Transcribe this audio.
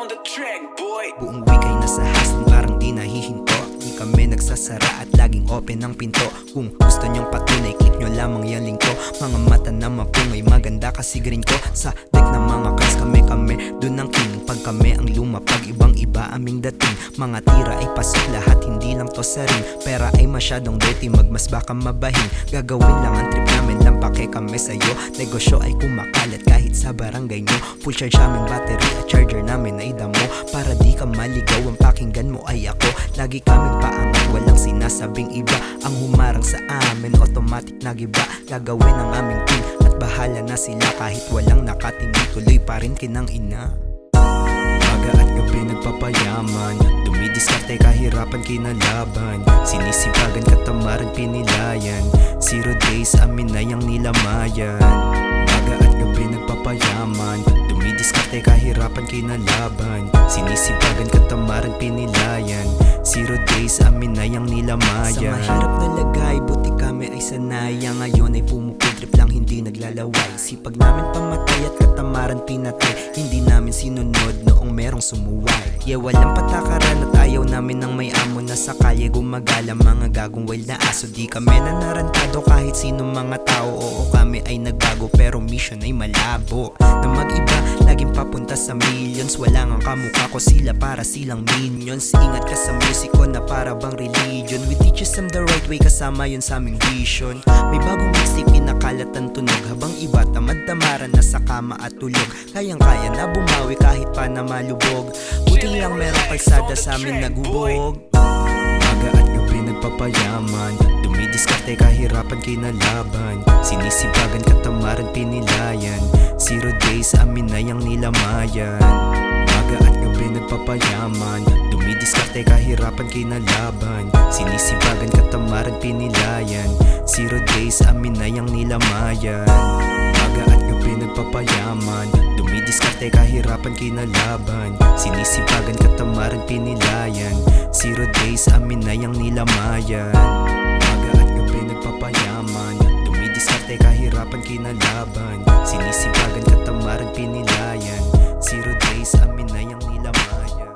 on the track, boy. Buong wika'y nasa hustling, parang di nahihinto. Di kami nagsasara at laging open ang pinto. Kung gusto nyong patunay, click nyo lamang yung link ko. Mga mata na mapungay, maganda kasi green ko. Sa deck ng mga cards kami dun ang king. Pag kami ang lumapag, ibang iba aming dating. Mga tira ay pasok lahat, hindi lang to sa ring. Pera ay masyadong dirty, magmas baka mabahin. Gagawin lang ang trip namin, lampake kami sa'yo. Negosyo ay kumakalat kahit sa barangay nyo. Full charge aming battery at charger namin ay damo. Para di ka maligaw, ang pakinggan mo ay ako. Lagi kaming paangat, walang sinasabing iba. Ang humarang sa amin, automatic nagiba. Gagawin ang aming team at bahala na sila. Kahit walang nakatingin, tuloy pa rin kinang ina. Maga at gabi nagpapayaman, dumidiskarte kahirapan kinalaban. Sinisipagan katamaran pinilayan, 0 days amin na yang nilamayan. Maga at gabi nagpapayaman, dumidiskarte kahirapan kinalaban. Sinisipagan katamaran pinilayan, 0 days amin na yang nilamayan. Sa mahirap na lagay, buti kami ay sanaya. Ngayon ay pumupudrip lang, hindi naglalaway. Sipag namin pamatay at katamaran pinatay. Hindi namin sinunod noong merong sumuway. Walang patakaran at ayaw namin ng may amo na sa kalye gumagala. Mga gagong wild na aso, di kami nanarantado kahit sino mga tao. Oo, kami ay nagbago pero mission ay malabo. Na mag-iba, laging papunta sa millions. Wala nga kamukha ko, sila para silang minions. Ingat ka sa musiko na para bang religion. We teach them the right way, kasama yun sa aming vision. May bagong mixtape, pinakalat ang tunog. Habang iba tamad-tamaran na sa kama at tulog. Kayang-kaya na bumawi kahit pa na malubog. Buti lang merong kalsada sa amin nagubog. Maga at gabi nagpapayaman, dumidiskarte kahirapan kinalaban. Sinisipagan katamaran pinilayan, 0 days amin na yang nilamayan. Maga at gabi nagpapayaman, dumidiskarte kahirapan kinalaban. Sinisipagan katamaran pinilayan, 0 days amin na yang nilamayan. Maga at gabi nagpapayaman, dumidiskarte kahirapan kinalaban. Sinisipagan katamaran pinilayan, 0 days amin na yang nilamayan. Maga at gabi nagpapayaman, dumidiskarte kahirapan kinalaban. Sinisipagan katamaran pinilayan, 0 days amin na yang nilamayan.